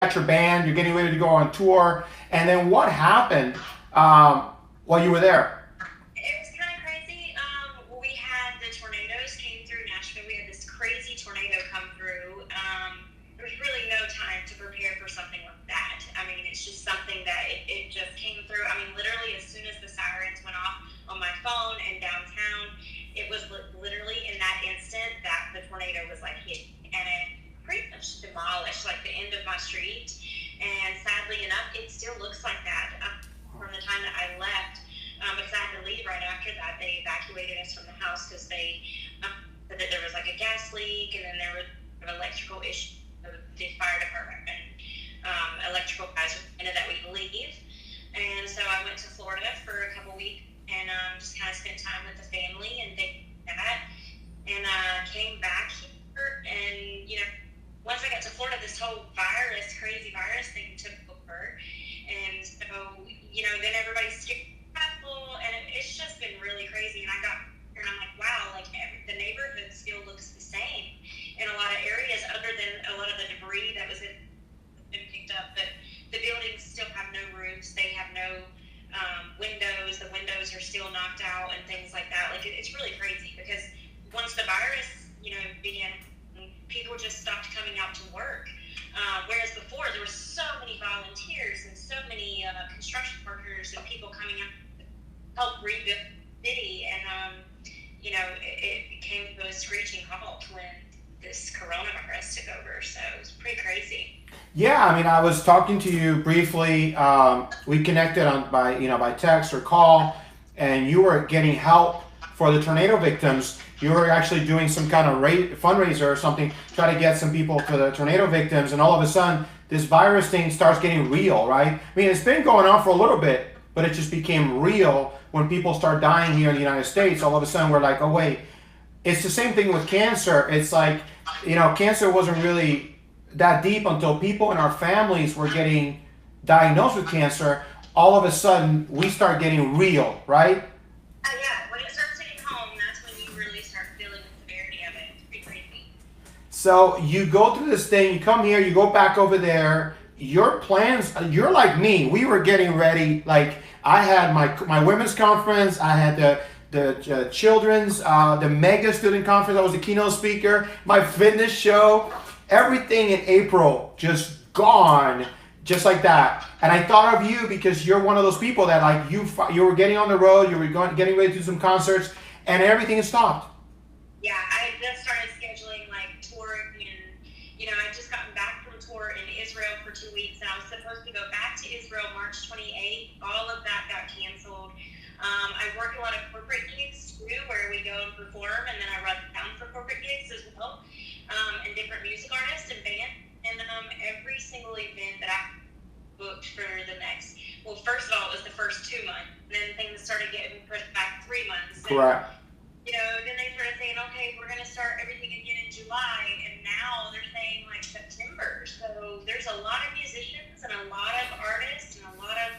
got your band, you're getting ready to go on tour, and then what happened while you were there? It was kind of crazy. We had the tornadoes came through Nashville. We had this crazy tornado come through. There was really no time to prepare for something like that. I mean, it's just something that it just came through. I mean, literally as soon as the sirens went off on my phone and downtown, it was literally in that instant that the tornado was like hit, and it pretty much demolished like the end of my street. And sadly enough, it still looks like that from the time that I left. Because I had to leave right after that. They evacuated us from the house because they said that there was like a gas leak, and then there was an electrical issue. The fire department and electrical guys recommended that we leave. And so I went to Florida for a couple weeks and just kind of spent time with the family and things like that. And came back here, and once I got to Florida, this whole crazy virus thing took over. And so, then everybody's scared, and it's just been really crazy. And I got here, and I'm like, wow, like the neighborhood still looks the same in a lot of areas, other than a lot of the debris that was been picked up. But the buildings still have no roofs. They have no windows. The windows are still knocked out and things like that. Like it's really crazy because once the virus, began, people just stopped coming out to work. Whereas before there were so many volunteers and so many construction workers and people coming out to help rebuild the city, and it came to a screeching halt when this coronavirus took over. So it was pretty crazy. Yeah, I mean, I was talking to you briefly. We connected by text or call, and you were getting help for the tornado victims. You were actually doing some kind of fundraiser or something, try to get some people to the tornado victims, and all of a sudden, this virus thing starts getting real, right? I mean, it's been going on for a little bit, but it just became real when people start dying here in the United States. All of a sudden, we're like, oh, wait. It's the same thing with cancer. It's like, cancer wasn't really that deep until people in our families were getting diagnosed with cancer. All of a sudden, we start getting real, right? Yeah, when it starts hitting home, that's when you really start feeling the severity of it. It's pretty crazy. So you go through this thing, you come here, you go back over there. Your plans, you're like me. We were getting ready. Like I had my women's conference. I had the children's, the mega student conference. I was the keynote speaker. My fitness show. Everything in April just gone, just like that. And I thought of you because you're one of those people that like you were getting on the road, you were getting ready to do some concerts, and everything is stopped. Yeah, I just started scheduling like touring, and I've just gotten back from tour in Israel for 2 weeks, and I was supposed to go back to Israel March 28th. All of that got canceled. I work a lot of corporate gigs too, where we go and perform, and then I run down for corporate gigs as well, and different music artists and bands. And every single event that I booked for the next, well, first of all, it was the first 2 months, and then things started getting pushed back 3 months. Correct. Then they started saying, okay, we're going to start everything again in July, and now they're saying like September. So there's a lot of musicians and a lot of artists and a lot of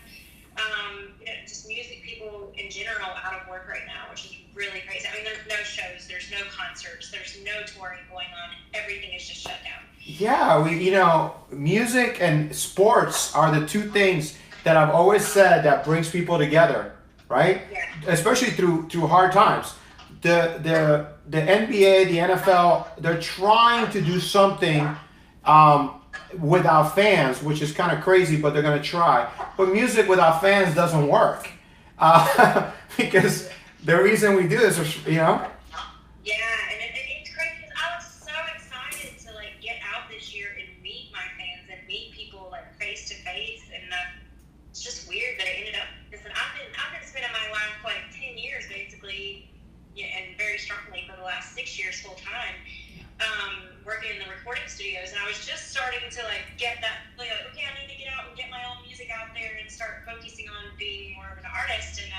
just music people in general out of work right now, which is really crazy. I mean, there's no shows, there's no concerts, there's no touring going on. Everything is just shut down. Yeah, music and sports are the two things that I've always said that brings people together, right? Yeah. Especially through hard times. The NBA, the NFL, they're trying to do something without fans, which is kind of crazy, but they're going to try. But music without fans doesn't work because the reason we do this is, Yeah, and it's crazy because I was so excited to like get out this year and meet my fans and meet people like face to face, and it's just weird that it ended up. Listen, I've been spending my life like 10 years basically, and very strongly for the last 6 years full time, working in the recording studios, and I was just starting to like get that like, okay, I need to get out and get my own music out there and start focusing on being more of an artist, and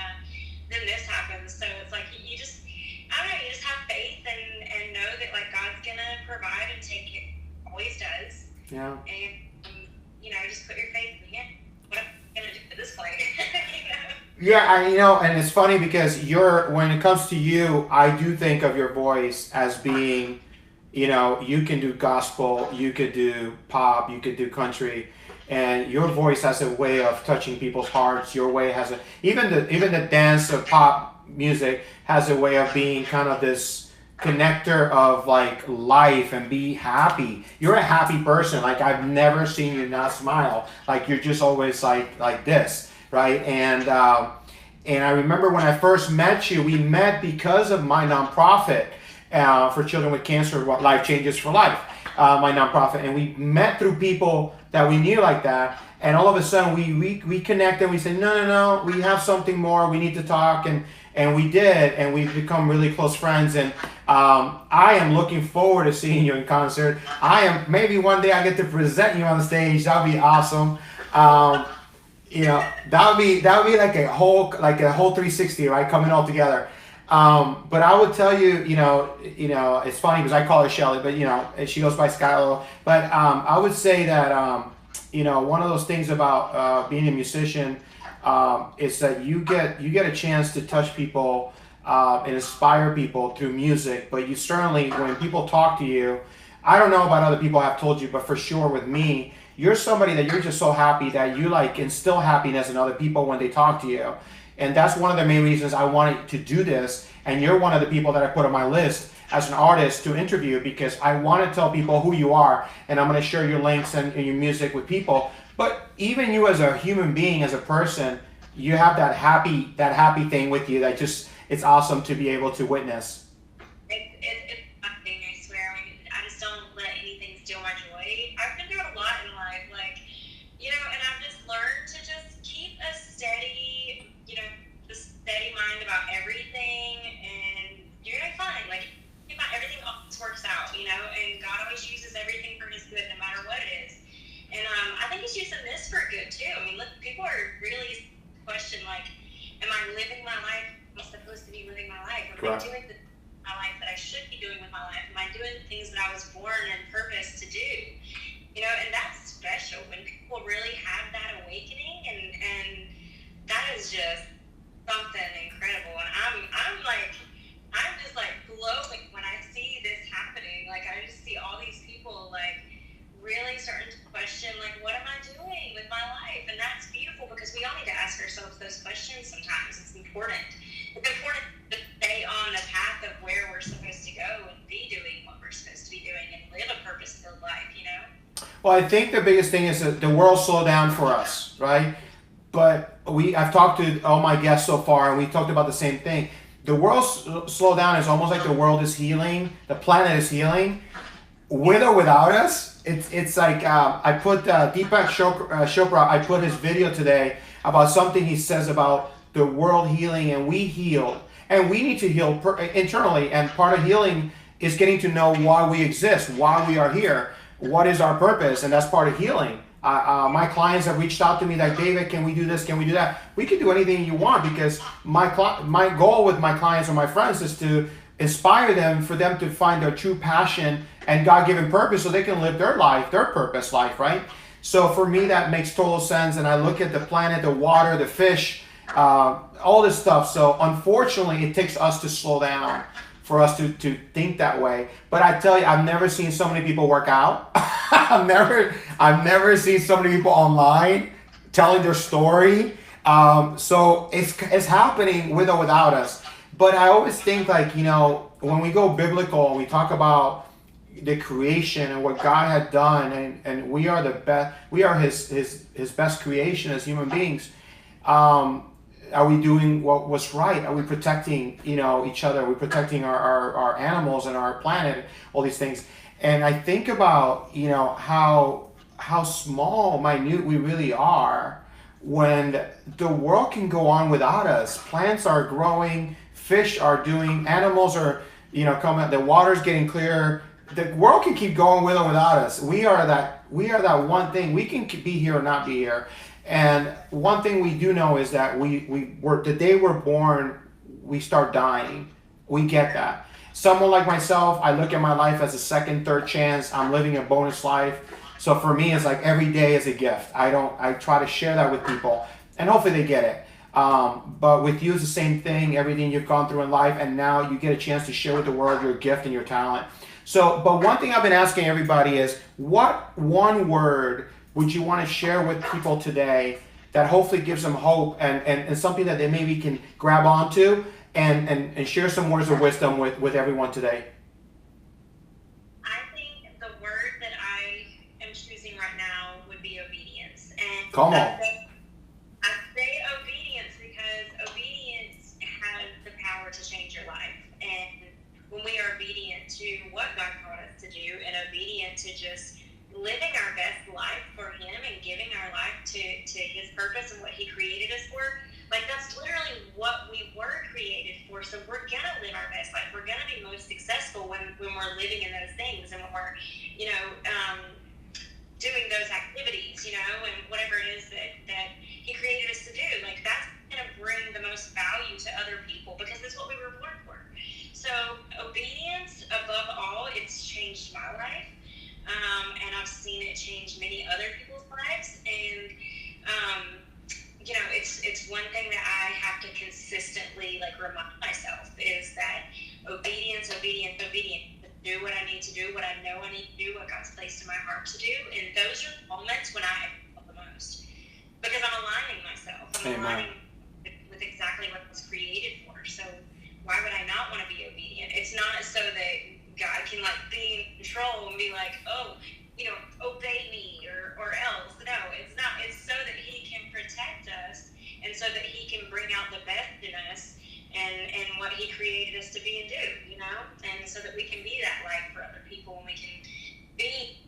then this happens. So it's like you just, I don't know, you just have faith and know that like God's gonna provide and take care, always does. Yeah. And just put your faith in Him. What am I gonna do at this point? Yeah, and it's funny because when it comes to you, I do think of your voice as being You know, you can do gospel, you could do pop, you could do country, and your voice has a way of touching people's hearts. Your way has a even the dance of pop music has a way of being kind of this connector of like life and be happy. You're a happy person. Like I've never seen you not smile. Like you're just always like this, right? And I remember when I first met you, we met because of my nonprofit for children with cancer, Lifechangers4life, my nonprofit. And we met through people that we knew like that. And all of a sudden we connected. We said, no, we have something more. We need to talk. And we did. And we've become really close friends. And I am looking forward to seeing you in concert. Maybe one day I get to present you on the stage. That would be awesome. You know, that would be like a whole 360, right? Coming all together. But I would tell you, it's funny because I call her Shelly, but she goes by Skylo. But I would say that one of those things about being a musician is that you get a chance to touch people and inspire people through music. But you certainly, when people talk to you, I don't know about other people have told you, but for sure with me, you're somebody that you're just so happy that you like instill happiness in other people when they talk to you. And that's one of the main reasons I wanted to do this. And you're one of the people that I put on my list as an artist to interview, because I want to tell people who you are, and I'm going to share your links and your music with people. But even you as a human being, as a person, you have that happy thing with you that just, it's awesome to be able to witness. It's nothing, I swear. I mean, I just don't let anything steal my joy. I've been through a lot in life, and I've just learned to just keep a steady mind about everything, and you're gonna find, everything always works out, and God always uses everything for His good, no matter what it is. And I think He's using this for good too. I mean, look, people are really question, am I living my life? Am I supposed to be living my life? Am I doing my life that I should be doing with my life? Am I doing the things that I was born and purposed to do? And that's special when people really have that awakening, and that is just something incredible. And I'm just glowing when I see this happening. I just see all these people really starting to question, what am I doing with my life? And that's beautiful, because we all need to ask ourselves those questions sometimes. It's important. It's important to stay on the path of where we're supposed to go and be doing what we're supposed to be doing and live a purpose-filled life, Well, I think the biggest thing is that the world slowed down for us, right? But I've talked to all my guests so far, and we talked about the same thing. The world slow down is almost like the world is healing, the planet is healing, with or without us. It's like I put Deepak Chopra. I put his video today about something he says about the world healing, and we healed, and we need to heal internally. And part of healing is getting to know why we exist, why we are here, what is our purpose, and that's part of healing. My clients have reached out to me like, David, can we do this? Can we do that? We can do anything you want, because my goal with my clients or my friends is to inspire them, for them to find their true passion and God-given purpose so they can live their life, their purpose life, right? So for me, that makes total sense. And I look at the planet, the water, the fish, all this stuff. So unfortunately, it takes us to slow down for us to think that way. But I tell you, I've never seen so many people work out. I've never seen so many people online telling their story. So it's happening with or without us. But I always think when we go biblical and we talk about the creation and what God had done, and we are the best, we are his best creation as human beings. Are we doing what was right? Are we protecting, each other? Are we protecting our animals and our planet? All these things. And I think about, how small, minute we really are when the world can go on without us. Plants are growing, fish are doing, animals are, coming, the water's getting clearer. The world can keep going with or without us. We are that one thing. We can be here or not be here. And one thing we do know is that we're the day we're born, we start dying. We get that. Someone like myself, I look at my life as a second, third chance. I'm living a bonus life. So for me, it's like every day is a gift. I try to share that with people, and hopefully they get it. But with you, it's the same thing. Everything you've gone through in life, and now you get a chance to share with the world your gift and your talent. So, but one thing I've been asking everybody is, what one word would you want to share with people today that hopefully gives them hope and something that they maybe can grab onto and share some words of wisdom with everyone today? I think the word that I am choosing right now would be obedience. And Come on. I say obedience because obedience has the power to change your life. And when we are obedient to what God called us to do and obedient to just living our best life for Him and giving our life to His purpose and what He created us for, like that's literally what we were created for. So we're gonna live our best life. We're gonna be most successful when we're living in those things and when we're, doing those activities, and whatever it is that He created us to do. Like that's gonna bring the most value to other people because that's what we were born for. So obedience above all, it's changed my life. And I've seen it change many other people's lives. And, it's one thing that I have to consistently remind myself is that obedience. Do what I need to do, what I know I need to do, what God's placed in my heart to do. And those are moments when I feel the most because I'm aligning myself. I'm aligning with exactly what I was created for. So why would I not want to be obedient? It's not so that God can be in control and be like, oh, obey me or else. No, it's not. It's so that He can protect us and so that He can bring out the best in us and what He created us to be and do, and so that we can be that light for other people and we can be,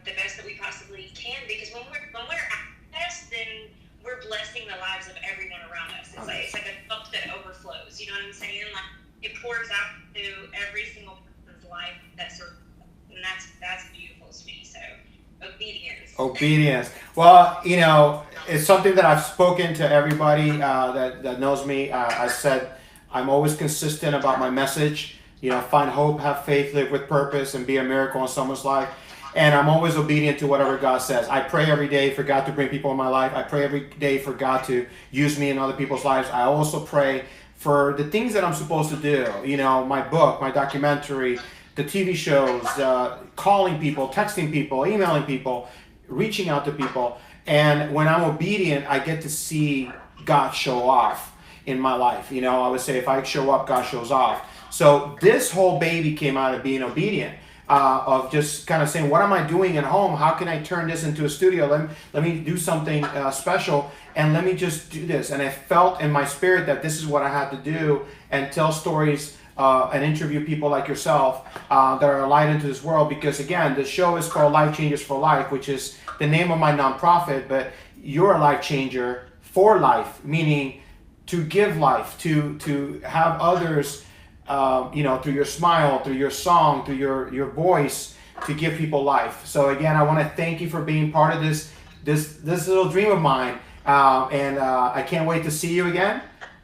the best that we possibly can because when we're at best, then we're blessing the lives of everyone around us. It's like a cup that overflows. You know what I'm saying? Like it pours out to every single life and that's beautiful to me. So obedience. Well, it's something that I've spoken to everybody that knows me. I said I'm always consistent about my message. Find hope, have faith, live with purpose, and be a miracle in someone's life. And I'm always obedient to whatever God says. I pray every day for God to bring people in my life. I pray every day for God to use me in other people's lives. I also pray for the things that I'm supposed to do. My book, my documentary, the TV shows, calling people, texting people, emailing people, reaching out to people. And when I'm obedient, I get to see God show off in my life. I would say if I show up, God shows off. So this whole baby came out of being obedient, of just kind of saying, what am I doing at home? How can I turn this into a studio? Let me do something special and let me just do this. And I felt in my spirit that this is what I had to do and tell stories and interview people like yourself that are a light into this world. Because again, the show is called Lifechangers4life, which is the name of my nonprofit, but you're a life changer for life, meaning to give life, to have others, through your smile, through your song, through your voice, to give people life. So again, I want to thank you for being part of this little dream of mine, and I can't wait to see you again.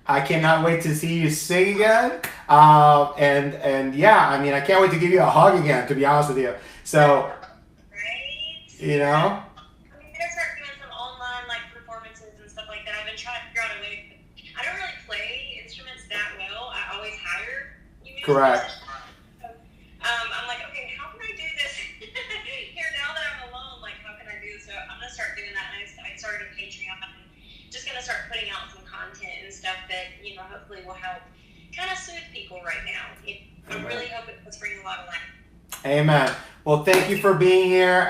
I cannot wait to see you sing again, and yeah, I can't wait to give you a hug again. To be honest with you, so right. I'm gonna start doing some online performances and stuff like that. I've been trying to figure out a way. I don't really play instruments that well. I always hire musicians. Correct. I'm like, okay, how can I do this here now that I'm alone? How can I do this? So I'm gonna start doing that. I started a Patreon. I'm just gonna start putting out some content and stuff that hopefully will help kind of soothe people right now. I really hope it's bringing a lot of light. Amen. Well, thank you for being here,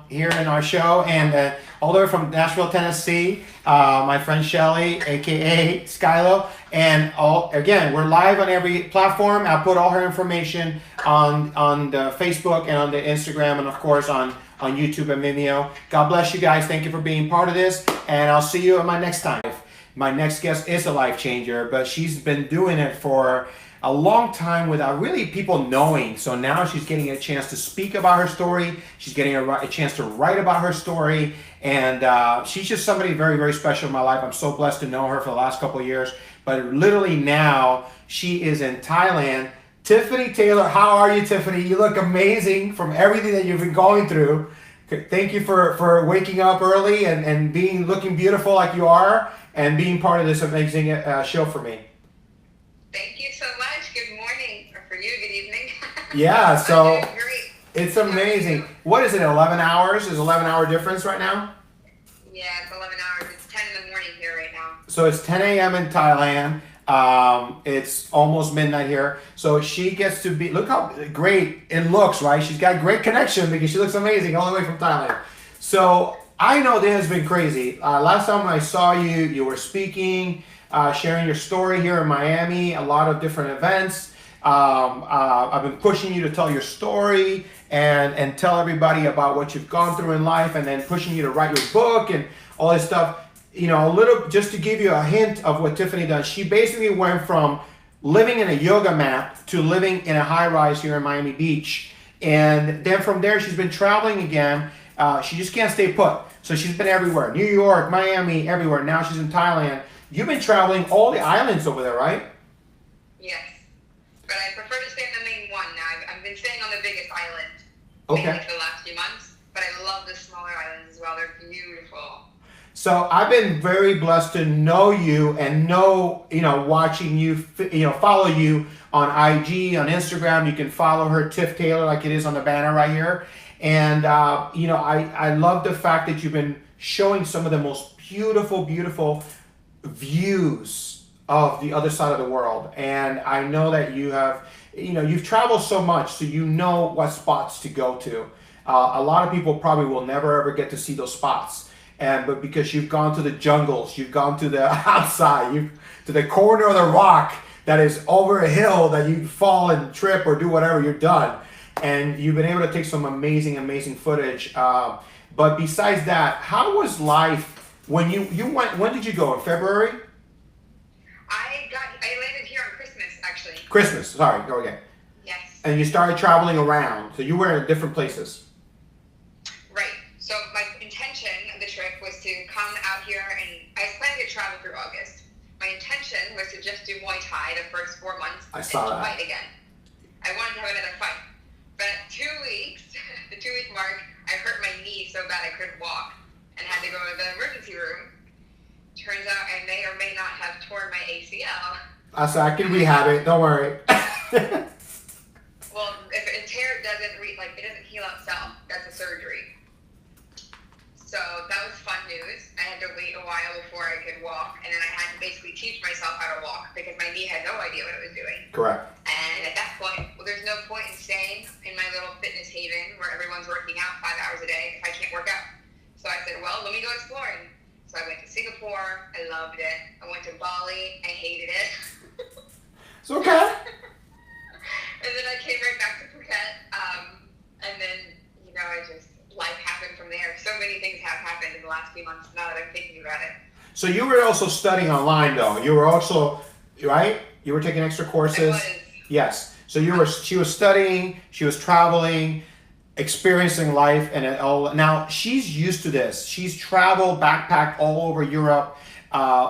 here in our show, and all the way from Nashville, Tennessee, my friend Shelly, aka Skylo, and again, we're live on every platform. I'll put all her information on the Facebook and on the Instagram, and of course on YouTube and Vimeo. God bless you guys. Thank you for being part of this, and I'll see you at my next time. My next guest is a life changer, but she's been doing it for a long time without really people knowing. So now she's getting a chance to speak about her story. She's getting a chance to write about her story. And she's just somebody very, very special in my life. I'm so blessed to know her for the last couple of years. But literally now she is in Thailand. Tiffany Taylor, how are you, Tiffany? You look amazing from everything that you've been going through. Thank you for waking up early and looking beautiful like you are and being part of this amazing show for me. Thank you so much. Good morning, or for you, good evening. Yeah, I'm doing so great. it's How are amazing. you? What is it, 11 hours? Is 11-hour difference right now? Yeah, it's 11 hours. It's 10 in the morning here right now. So it's 10 a.m. in Thailand. It's almost midnight here. So she gets to be, look how great it looks, right? She's got great connection because she looks amazing all the way from Thailand. So I know this has been crazy. Last time I saw you, you were speaking, sharing your story here in Miami, a lot of different events. I've been pushing you to tell your story and tell everybody about what you've gone through in life, and then pushing you to write your book and all this stuff. You know, a little, just to give you a hint of what Tiffany does, she basically went from living in a yoga mat to living in a high rise here in Miami Beach. And then from there, she's been traveling again. She just can't stay put. So she's been everywhere, New York, Miami, everywhere. Now she's in Thailand. You've been traveling all the islands over there, right? Yes. But I prefer to stay on the main one now. I've been staying on the biggest island Okay. mainly for the last few months. But I love the smaller islands as well. They're beautiful. So I've been very blessed to know you and know, watching you, follow you on IG, on Instagram. You can follow her, Tiff Taylor, like it is on the banner right here. And, I love the fact that you've been showing some of the most beautiful, beautiful views of the other side of the world. And I know that you have, you've traveled so much, so you know what spots to go to. A lot of people probably will never ever get to see those spots. But because you've gone to the jungles, you've gone to the outside, to the corner of the rock that is over a hill that you fall and trip or do whatever, you're done. And you've been able to take some amazing, amazing footage. But besides that, how was life when you went? When did you go? In February? I landed here on Christmas actually. Christmas. Sorry, go again. Yes. And you started traveling around. So you were in different places. Right. So my intention of the trip was to come out here, and I was planning to travel through August. My intention was to just do Muay Thai the first 4 months I saw and that. fight again. I wanted to have another fight. But at 2 weeks, the 2-week mark, I hurt my knee so bad I couldn't walk and had to go to the emergency room. Turns out I may or may not have torn my ACL. I said, I can rehab it. Don't worry. Well, if a tear doesn't it doesn't heal itself, that's a surgery. So that was fun news. I had to wait a while before I could walk, and then I had to basically teach myself how to walk because my knee had no idea what it was doing. Correct. And at that point, there's no point in staying in my little fitness haven where everyone's working out 5 hours a day if I can't work out. So I said, well, let me go exploring. So I went to Singapore. I loved it. I went to Bali. I hated it. It's okay. And then I came right back to Phuket. And then, life happened from there. So many things have happened in the last few months now that I'm thinking about it. So you were also studying online, though. You were also, right? You were taking extra courses. I was. Yes. So she was studying, she was traveling, experiencing life, and it all. Now she's used to this. She's traveled, backpacked all over Europe.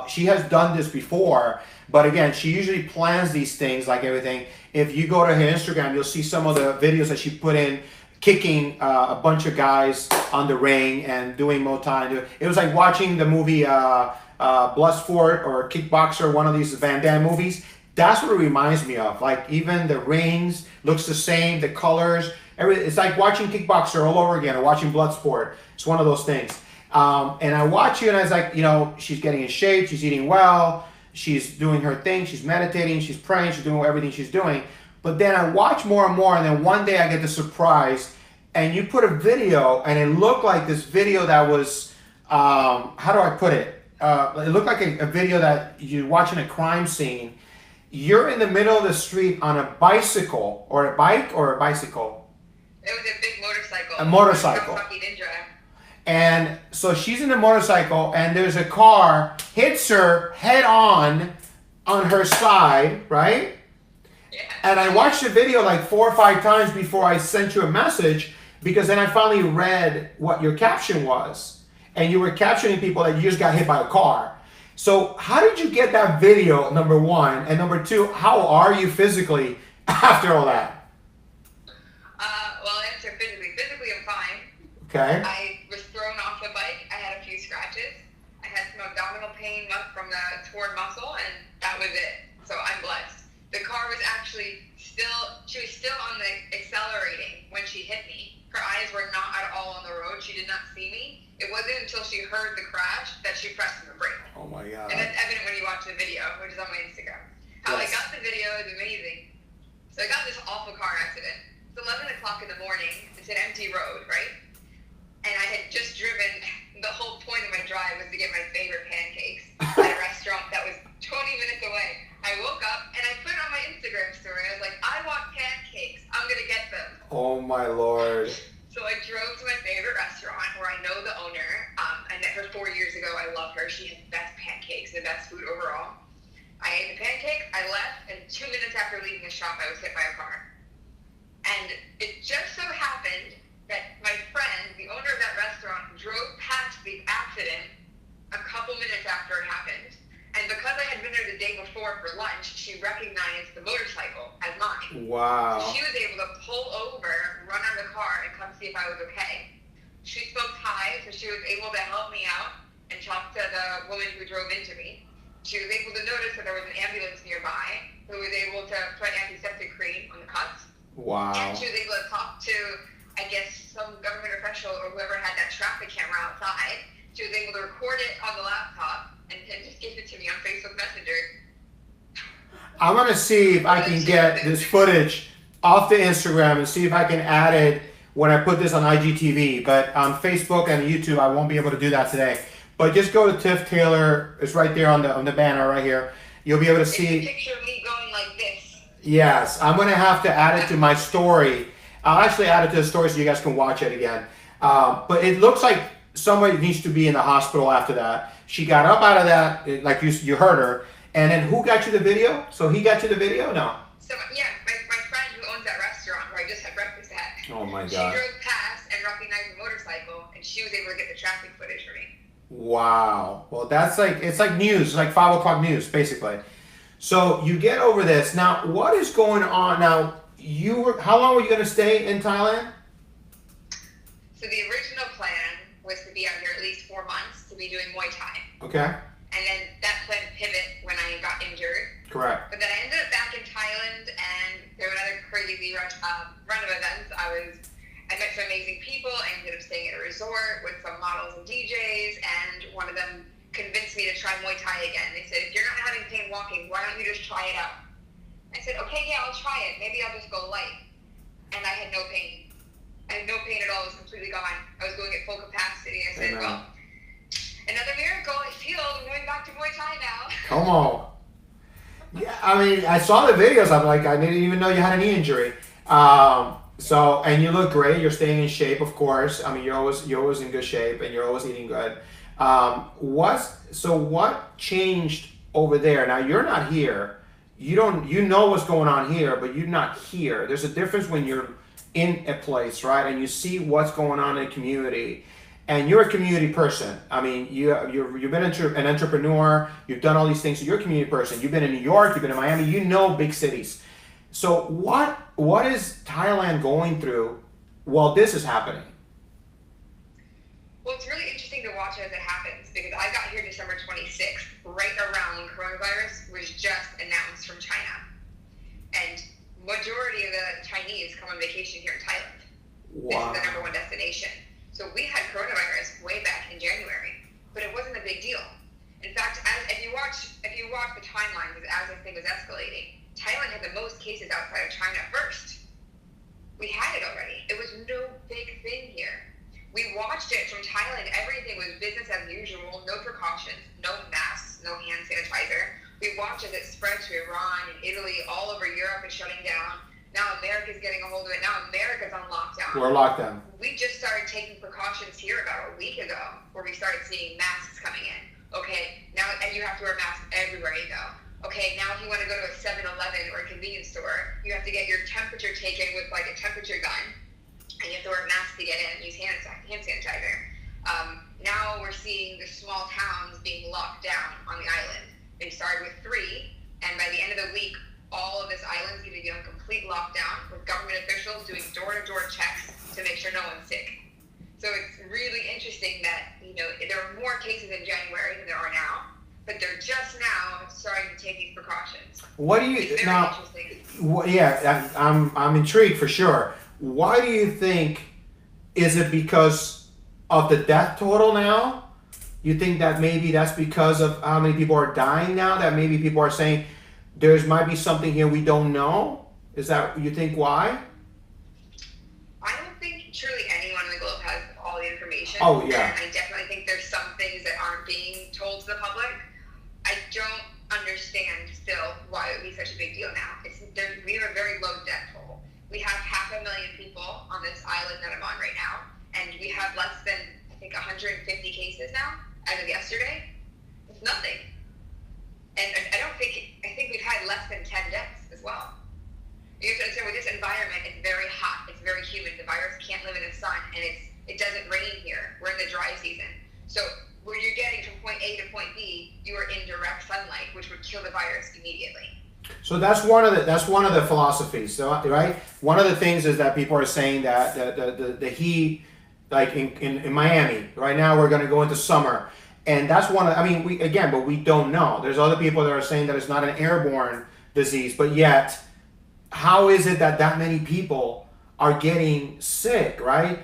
She has done this before, but again, she usually plans these things like everything. If you go to her Instagram, you'll see some of the videos that she put in, kicking a bunch of guys on the ring and doing Muay Thai. It was like watching the movie Bloodsport or Kickboxer, one of these Van Damme movies. That's what it reminds me of. Like even the rings looks the same, the colors, everything. It's like watching Kickboxer all over again or watching Bloodsport. It's one of those things. And I watch you and I was like, she's getting in shape, she's eating well, she's doing her thing, she's meditating, she's praying, she's doing everything she's doing. But then I watch more and more, and then one day I get the surprise, and you put a video, and it looked like this video that was, how do I put it? It looked like a video that you're watching a crime scene. You're in the middle of the street on a bicycle, or a bike, or a bicycle? It was a big motorcycle. A motorcycle. Kawasaki Ninja. And so she's in the motorcycle, and there's a car, hits her head on her side, right? Yeah. And I watched the video like 4 or 5 times before I sent you a message, because then I finally read what your caption was. And you were captioning people that you just got hit by a car. So how did you get that video, number one? And number two, how are you physically after all that? Well, I'll answer physically. Physically, I'm fine. Okay. I was thrown off the bike. I had a few scratches. I had some abdominal pain from the torn muscle, and that was it. So I'm blessed. The car was actually was still on the accelerating when she hit me. Her eyes were not at all on the road. She did not see me. It wasn't until she heard the crash that she pressed the brake. Oh my God. And that's evident when you watch the video, which is on my Instagram. How I got the video is amazing. So I got this awful car accident. It's 11 o'clock in the morning. It's an empty road, right? And I had just driven. The whole point of my drive was to get my favorite pancakes at a restaurant that was 20 minutes away. I woke up and I put it on my Instagram story. I was like, I want pancakes. I'm going to get them. Oh my Lord. So I drove to my favorite restaurant where I know the owner. I met her 4 years ago. I love her. She has the best pancakes, the best food overall. I ate the pancakes. I left, and 2 minutes after leaving the shop, I was hit by a car. And it just so happened that my friend, the owner of that restaurant, drove past the accident a couple minutes after it happened. And because I had been there the day before for lunch, she recognized the motorcycle as mine. Wow. So she was able to pull over, run out of the car, and come see if I was okay. She spoke Thai, so she was able to help me out and talk to the woman who drove into me. She was able to notice that there was an ambulance nearby who was able to put antiseptic cream on the cuts. Wow. And she was able to talk to, I guess, some government official or whoever had that traffic camera outside. She was able to record it on the laptop and just give it to me on Facebook Messenger. I'm going to see if I can get this footage off the Instagram and see if I can add it when I put this on IGTV. But on Facebook and YouTube, I won't be able to do that today. But just go to Tiff Taylor. It's right there on the banner right here. You'll be able to see. It's a picture of me going like this. Yes, I'm going to have to add it to my story. I'll actually add it to the story so you guys can watch it again. But it looks like somebody needs to be in the hospital after that. She got up out of that, like you heard her. And then who got you the video? So he got you the video? No. So, yeah, my friend who owns that restaurant where I just had breakfast at. Oh, my God. She drove past and recognized the motorcycle, and she was able to get the traffic footage for me. Wow. Well, it's like news. It's like 5 o'clock news, basically. So you get over this. Now, what is going on? Now, how long were you going to stay in Thailand? So the original plan was to be out here at least 4 months to be doing Muay Thai. Okay. And then that plan pivot when I got injured. Correct. But then I ended up back in Thailand, and there were another crazy run of events. I met some amazing people. I ended up staying at a resort with some models and DJs, and one of them convinced me to try Muay Thai again. They said, if you're not having pain walking, why don't you just try it out? I said, okay, yeah, I'll try it. Maybe I'll just go light. And I had no pain. I had no pain at all. It was completely gone. I was going at full capacity. I said, well, another miracle. I feel I'm going back to Muay Thai now. Come on. Yeah, I mean, I saw the videos. I'm like, I didn't even know you had a knee injury. And you look great. You're staying in shape, of course. I mean, you're always in good shape, and you're always eating good. What changed over there? Now you're not here. You know what's going on here, but you're not here. There's a difference when you're in a place, right? And you see what's going on in a community, and you're a community person. I mean, you've been an entrepreneur. You've done all these things. So you're a community person. You've been in New York. You've been in Miami. You know big cities. So what is Thailand going through while this is happening? Well, it's really interesting to watch as it happens, because I got here December 26th, right around when coronavirus was just announced from China. And majority of the Chinese come on vacation here in Thailand. Wow. This is the #1 destination. So we had coronavirus way back in January, but it wasn't a big deal. In fact, if you watch the timelines as this thing was escalating, Thailand had the most cases outside of China first. We had it already. It was no big thing here. We watched it from Thailand. Everything was business as usual, no precautions, no masks, no hand sanitizer. We watched as it spread to Iran and Italy, all over Europe is shutting down. Now America's getting a hold of it. Now America's on lockdown. We're locked down. We just started taking precautions here about a week ago, where we started seeing masks coming in. Okay, now you have to wear masks everywhere you go. Okay, now if you want to go to a 7-Eleven or a convenience store, you have to get your temperature taken with like a temperature gun, and you have to wear a mask to get in and use hand sanitizer. Now we're seeing the small towns being locked down on the island. They started with 3, and by the end of the week, all of this island's going to be on complete lockdown, with government officials doing door-to-door checks to make sure no one's sick. So it's really interesting that, there are more cases in January than there are now, but they're just now starting to take these precautions. What do you now? Yeah, I'm intrigued for sure. Why do you think? Is it because of the death total now? You think that maybe that's because of how many people are dying now? That maybe people are saying there's might be something here we don't know? Is that you think why? I don't think truly anyone in the globe has all the information. Oh yeah. And I definitely think there's some things that aren't being told to the public. I don't understand still why it would be such a big deal now. We have a very low death toll. We have 500,000 people on this island that I'm on right now, and we have less than, I think, 150 cases now as of yesterday. It's nothing. And I think we've had less than 10 deaths as well. You have to understand, with this environment, it's very hot, it's very humid. The virus can't live in the sun, and it doesn't rain here. We're in the dry season. So where you're getting from point A to point B, you are in direct sunlight, which would kill the virus immediately. So that's one of the philosophies, so, right? One of the things is that people are saying that the heat, like in Miami right now, we're going to go into summer, and that's one of. I mean, but we don't know. There's other people that are saying that it's not an airborne disease, but yet, how is it that many people are getting sick, right?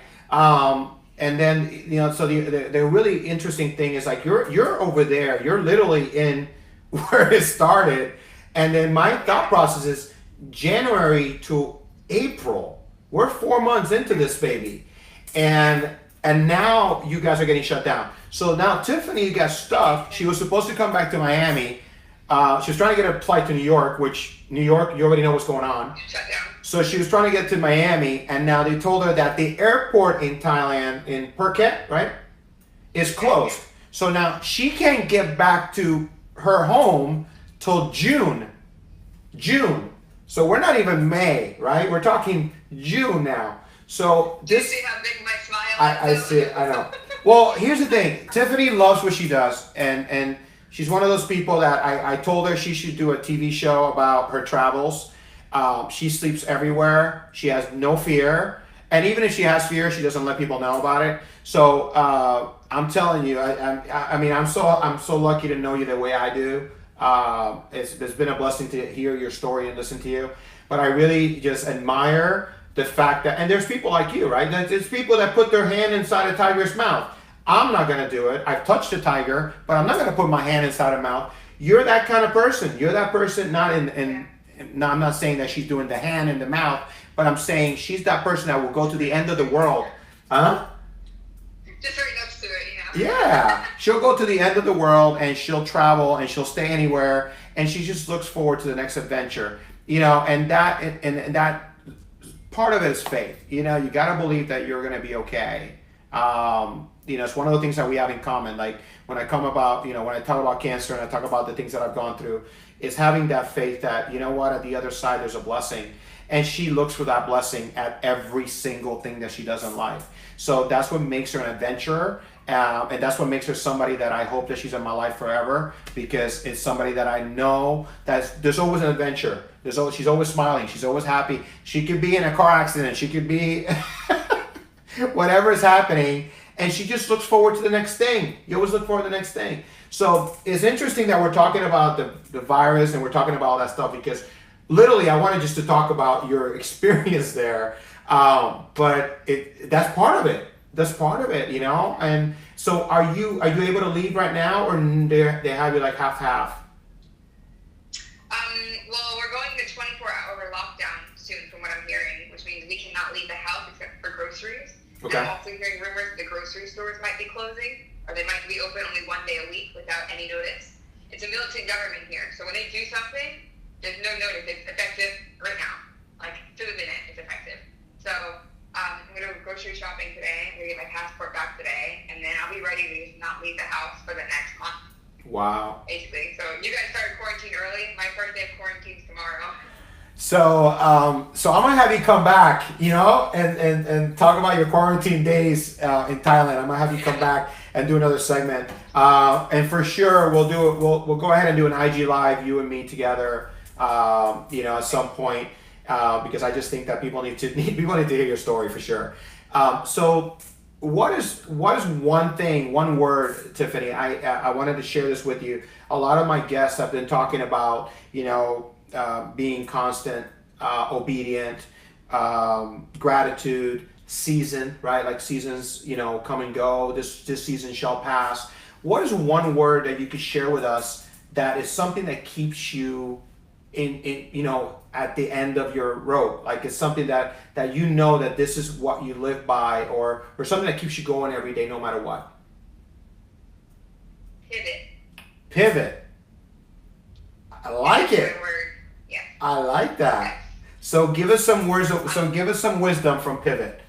And then so the really interesting thing is like you're over there, you're literally in where it started. And then my thought process is January to April. We're 4 months into this baby, and now you guys are getting shut down. So now Tiffany got stuck. She was supposed to come back to Miami. She was trying to get a flight to New York, which New York, you already know what's going on. Shut down. So she was trying to get to Miami, and now they told her that the airport in Thailand, in Phuket, right, is closed. So now she can't get back to her home till June. So we're not even May, right? We're talking June now. So Do you this, see how big my smile I is? see it, I know. Well, here's the thing. Tiffany loves what she does, and she's one of those people that I told her she should do a TV show about her travels. She sleeps everywhere. She has no fear. And even if she has fear, she doesn't let people know about it. So I'm telling you, I mean, I'm so lucky to know you the way I do. It's been a blessing to hear your story and listen to you. But I really just admire the fact that, and there's people like you, right? There's people that put their hand inside a tiger's mouth. I'm not going to do it. I've touched a tiger, but I'm not going to put my hand inside a mouth. You're that kind of person. You're that person, not no, I'm not saying that she's doing the hand in the mouth, but I'm saying she's that person that will go to the end of the world. Huh? Just very next to it, Yeah. She'll go to the end of the world, and she'll travel, and she'll stay anywhere, and she just looks forward to the next adventure. And that part of it is faith. You got to believe that you're going to be okay. It's one of the things that we have in common. Like when I talk about cancer and I talk about the things that I've gone through, is having that faith that, at the other side there's a blessing. And she looks for that blessing at every single thing that she does in life. So that's what makes her an adventurer. And that's what makes her somebody that I hope that she's in my life forever, because it's somebody that I know that there's always an adventure. She's always smiling. She's always happy. She could be in a car accident. She could be whatever is happening. And she just looks forward to the next thing. You always look forward to the next thing. So it's interesting that we're talking about the virus and we're talking about all that stuff, because literally I wanted just to talk about your experience there. But that's part of it. That's part of it, And so are you able to leave right now, or they have you like half? Well, we're going to 24-hour lockdown soon, from what I'm hearing, which means we cannot leave the house except for groceries. Okay. I'm also hearing rumors that the grocery stores might be closing, or they might be open only one day a week without any notice. It's a militant government here, so when they do something, there's no notice. It's effective right now, like to the minute. It's effective. So I'm gonna go grocery shopping today. I'm gonna get my passport back today, and then I'll be ready to just not leave the house for the next month. Wow. Basically, so you guys started quarantine early. My first day of quarantine's tomorrow. So I'm gonna have you come back, and talk about your quarantine days in Thailand. I'm gonna have you come back and do another segment. And for sure, we'll do it. We'll go ahead and do an IG live, you and me together. At some point, because I just think that people need to hear your story for sure. So what is one word, Tiffany? I wanted to share this with you. A lot of my guests have been talking about, being constant obedient, gratitude, season, right? Like seasons, come and go. This season shall pass. What is one word that you could share with us that is something that keeps you in at the end of your rope? Like it's something that that this is what you live by, or something that keeps you going every day, no matter what. Pivot. Pivot. I like it. Word. Yeah. I like that. So give us some words. So give us some wisdom from pivot.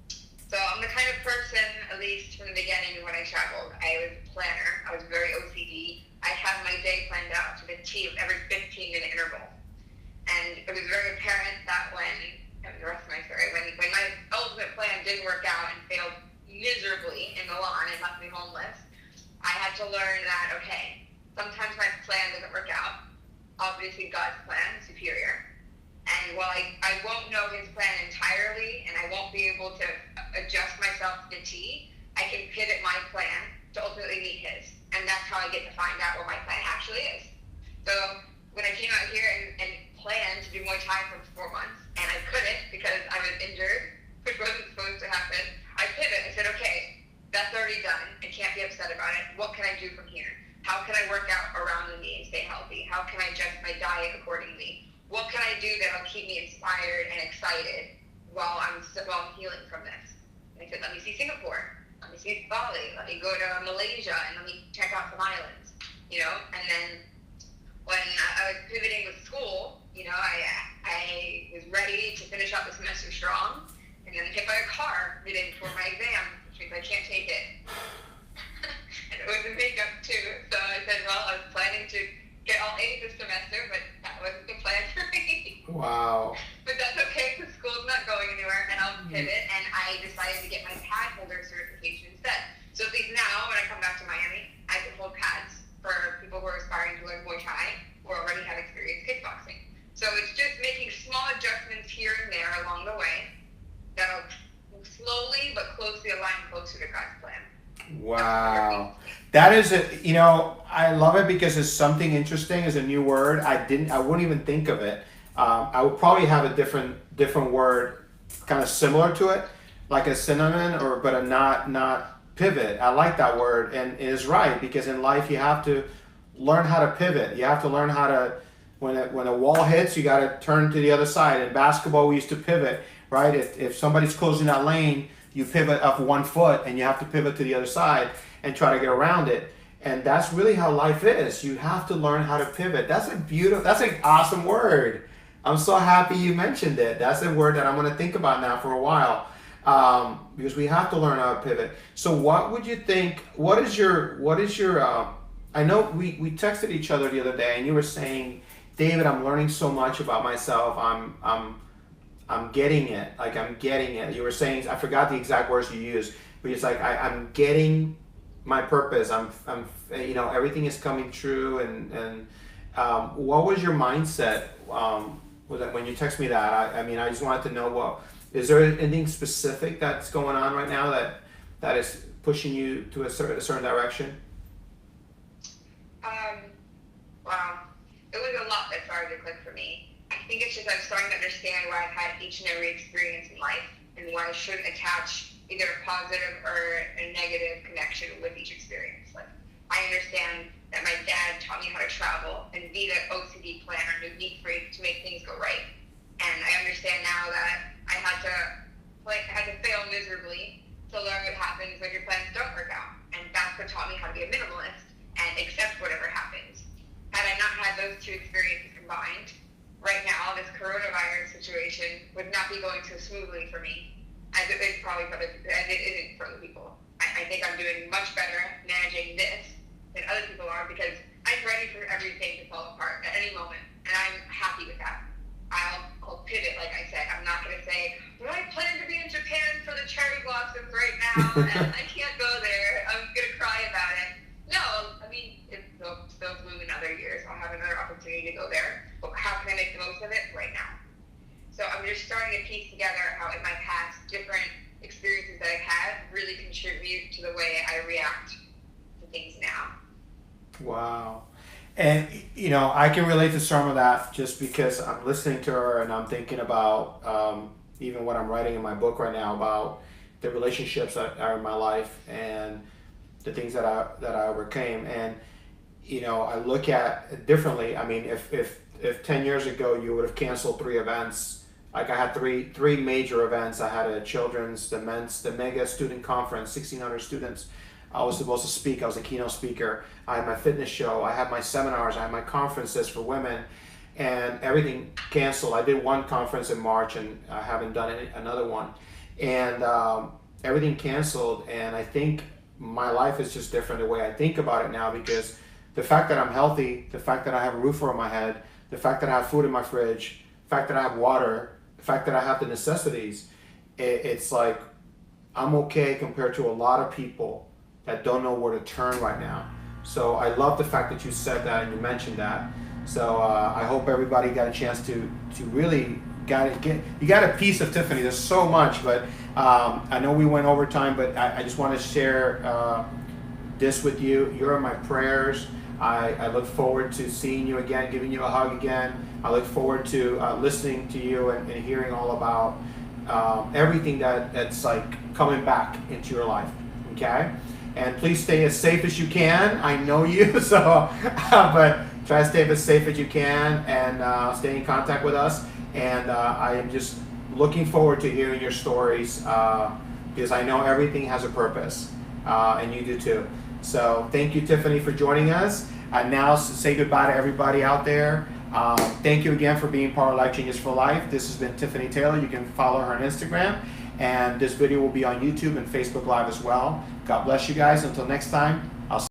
So I'm the kind of person, at least from the beginning when I traveled, I was a planner. I was very OCD. I had my day planned out to the T of every 15-minute interval. And it was very apparent that the rest of my story, when my ultimate plan didn't work out and failed miserably in Milan and left me homeless, I had to learn that, okay, sometimes my plan doesn't work out. Obviously, God's plan is superior. And while I won't know his plan entirely, and I won't be able to adjust myself to the T, I can pivot my plan to ultimately meet his. And that's how I get to find out what my plan actually is. So when I came out here and planned to do Muay Thai for 4 months, and I couldn't because I was injured, which wasn't supposed to happen, I pivoted. I said, okay, that's already done. I can't be upset about it. What can I do from here? How can I work out around the knee and stay healthy? How can I adjust my diet accordingly? What can I do that'll keep me inspired and excited while I'm healing from this? And I said, let me see Singapore. Let me see Bali. Let me go to Malaysia and let me check out some islands. And then when I was pivoting with school, I was ready to finish out the semester strong, and then hit by a car midday before my exam, which means I can't take it. And it was in makeup too, so I said, well, I was planning to get all A's this semester, but that wasn't the plan for me. Wow. But that's okay, because school's not going anywhere, and I'll pivot, and I decided to get my pad holder certification instead. So at least now, when I come back to Miami, I can hold pads for people who are aspiring to learn Muay Thai or already have experience kickboxing. So it's just making small adjustments here and there along the way that'll slowly but closely align closer to God's plan. Wow. That is I love it because it's something interesting. It's a new word. I wouldn't even think of it. I would probably have a different word kind of similar to it, like a synonym but a not pivot. I like that word, and it is right, because in life you have to learn how to pivot. You have to learn how to, when a wall hits, you got to turn to the other side. In basketball, we used to pivot, right? If somebody's closing that lane, you pivot up 1 foot and you have to pivot to the other side and try to get around it. And that's really how life is. You have to learn how to pivot. That's an awesome word. I'm so happy you mentioned it. That's a word that I'm going to think about now for a while, because we have to learn how to pivot. So what would you think, what is your I know we texted each other the other day and you were saying, David, I'm learning so much about myself. I'm getting it. Like, I'm getting it. You were saying, I forgot the exact words you used, but it's like, I'm getting my purpose. I'm everything is coming true. And what was your mindset when you text me that? I just wanted to know, is there anything specific that's going on right now that is pushing you to a certain direction? Wow. It was a lot that started to click for me. I think it's just I'm starting to understand why I've had each and every experience in life, and why I shouldn't attach either a positive or a negative connection with each experience. Like, I understand that my dad taught me how to travel and be the OCD planner, the neat freak, to make things go right. And I understand now that I had to fail miserably to learn what happens when your plans don't work out. And that's what taught me how to be a minimalist and accept whatever happens. Had I not had those two experiences combined, right now, this coronavirus situation would not be going so smoothly for me as it is probably as it isn't for other people. I think I'm doing much better managing this than other people are, because I'm ready for everything to fall apart at any moment, and I'm happy with that. I'll pivot, like I said. I'm not going to say, well, I plan to be in Japan for the cherry blossoms right now, and I can't go there. I'm going to cry about it. No, I mean, it's still bloom in other years. I'll have another opportunity to go there. But how can I make the most of it right now? So I'm just starting to piece together how in my past different experiences that I've had really contribute to the way I react to things now. Wow. And you know, I can relate to some of that just because I'm listening to her and I'm thinking about even what I'm writing in my book right now about the relationships that are in my life and the things that I overcame. And you know, I look at it differently. I mean, if 10 years ago you would have canceled 3 events, like I had three major events. I had a children's, the men's, the mega student conference, 1,600 students. I was supposed to speak. I was a keynote speaker. I had my fitness show. I had my seminars. I had my conferences for women, and everything canceled. I did one conference in March, and I haven't done another one. And everything canceled. And I think my life is just different the way I think about it now, because the fact that I'm healthy, the fact that I have a roof over my head, the fact that I have food in my fridge, the fact that I have water, the fact that I have the necessities, it's like I'm okay compared to a lot of people that don't know where to turn right now. So I love the fact that you said that and you mentioned that. So I hope everybody got a chance to really you got a piece of Tiffany. There's so much, but I know we went over time, but I just want to share this with you. You're in my prayers. I look forward to seeing you again, giving you a hug again. I look forward to listening to you and hearing all about everything that's like coming back into your life. Okay? And please stay as safe as you can. I know you, so but try to stay as safe as you can and stay in contact with us. And I am just looking forward to hearing your stories because I know everything has a purpose, and you do too. So thank you, Tiffany, for joining us. And now say goodbye to everybody out there. Thank you again for being part of Life Changes for Life. This has been Tiffany Taylor. You can follow her on Instagram. And this video will be on YouTube and Facebook Live as well. God bless you guys. Until next time, I'll see you.